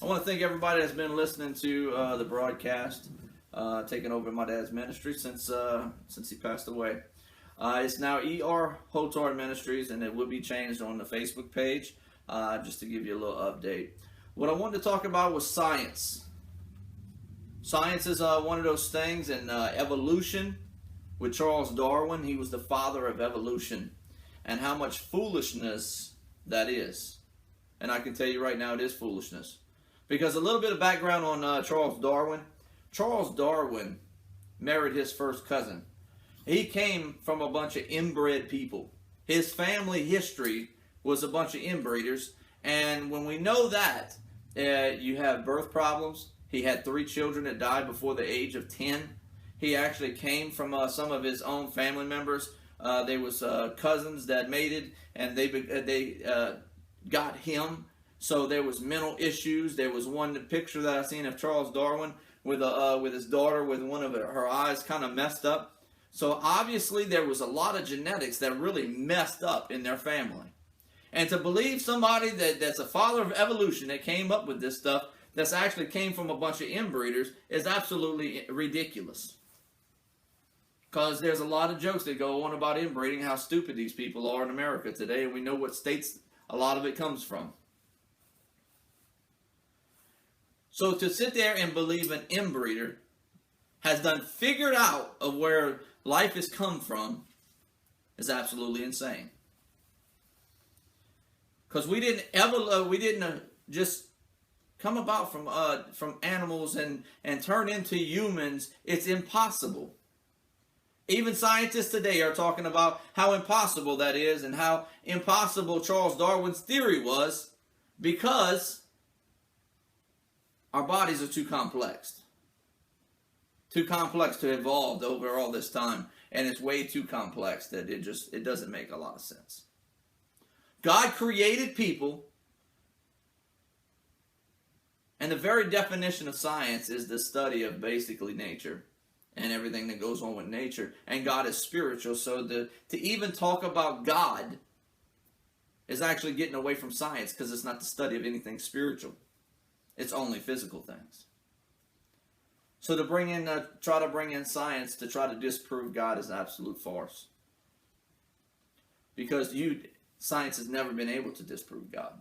I want to thank everybody that's been listening to the broadcast, taking over my dad's ministry since he passed away. It's now E.R. Hotard Ministries, and it will be changed on the Facebook page, just to give you a little update. What I wanted to talk about was science. Science is one of those things, and evolution. With Charles Darwin, he was the father of evolution, and how much foolishness that is. And I can tell you right now, it is foolishness. Because a little bit of background on Charles Darwin. Charles Darwin married his first cousin. He came from a bunch of inbred people. His family history was a bunch of inbreeders. And when we know that, you have birth problems. He had 3 children that died before the age of 10. He actually came from some of his own family members. There was cousins that mated, and they got him. So there was mental issues. There was one picture that I seen of Charles Darwin with his daughter with one of her eyes kind of messed up. So obviously there was a lot of genetics that really messed up in their family. And to believe somebody that's a father of evolution that came up with this stuff that's actually came from a bunch of inbreeders is absolutely ridiculous. Because there's a lot of jokes that go on about inbreeding, how stupid these people are in America today, and we know what states a lot of it comes from. So to sit there and believe an inbreeder has done figured out of where life has come from is absolutely insane. Because we didn't just come about from animals and turn into humans. It's impossible. Even scientists today are talking about how impossible that is and how impossible Charles Darwin's theory was, because our bodies are too complex. Too complex to evolve over all this time. And it's way too complex that it doesn't make a lot of sense. God created people, and the very definition of science is the study of basically nature and everything that goes on with nature. And God is spiritual, so to even talk about God is actually getting away from science, because it's not the study of anything spiritual. It's only physical things. So to try to bring in science to try to disprove God is an absolute farce. Because science has never been able to disprove God.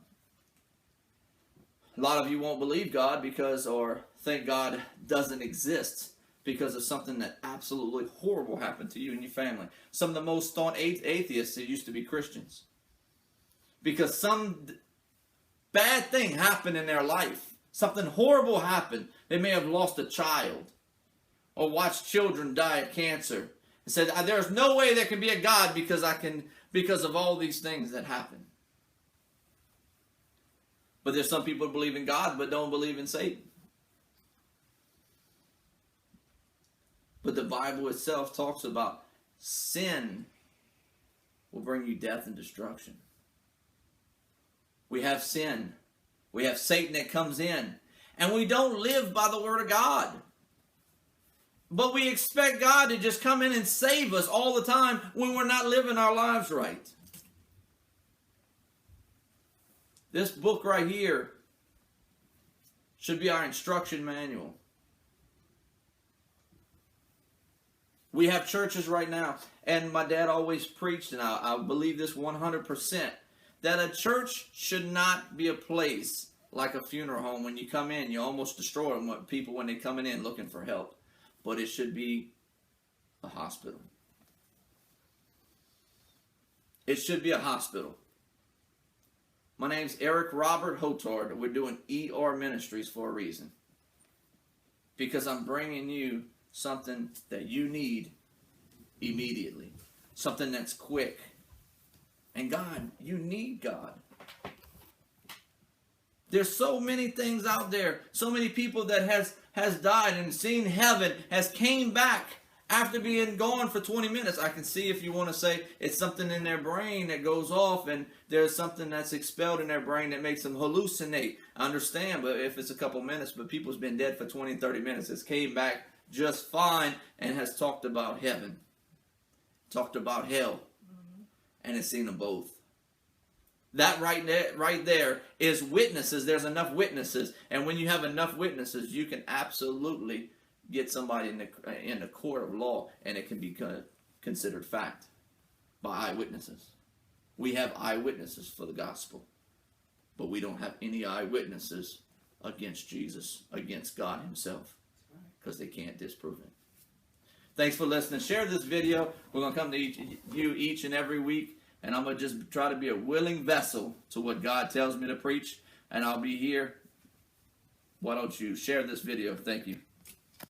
A lot of you won't believe God or think God doesn't exist because of something that absolutely horrible happened to you and your family. Some of the most staunch atheists that used to be Christians. Because some bad thing happened in their life. Something horrible happened. They may have lost a child or watched children die of cancer and said, there's no way there can be a God because of all these things that happen. But there's some people who believe in God but don't believe in Satan. But the Bible itself talks about sin will bring you death and destruction. We have sin. We have Satan that comes in. And we don't live by the Word of God. But we expect God to just come in and save us all the time when we're not living our lives right. This book right here should be our instruction manual. We have churches right now, and my dad always preached, and I believe this 100%, that a church should not be a place like a funeral home. When you come in, you almost destroy people when they're coming in looking for help. But it should be a hospital. It should be a hospital. My name's Eric Robert Hotard. We're doing ER Ministries for a reason. Because I'm bringing you something that you need immediately. Something that's quick. And God, you need God. There's so many things out there. So many people that has died and seen heaven, has came back after being gone for 20 minutes. I can see, if you want to say it's something in their brain that goes off and there's something that's expelled in their brain that makes them hallucinate. I understand, but if it's a couple minutes, but people's been dead for 20, 30 minutes, has came back just fine and has talked about heaven, talked about hell, and has seen them both. That right there is witnesses. There's enough witnesses. And when you have enough witnesses, you can absolutely get somebody in the court of law, and it can be considered fact by eyewitnesses. We have eyewitnesses for the gospel, but we don't have any eyewitnesses against Jesus, against God himself, because they can't disprove it. Thanks for listening. Share this video. We're going to come to you each and every week, and I'm going to just try to be a willing vessel to what God tells me to preach, and I'll be here. Why don't you share this video? Thank you.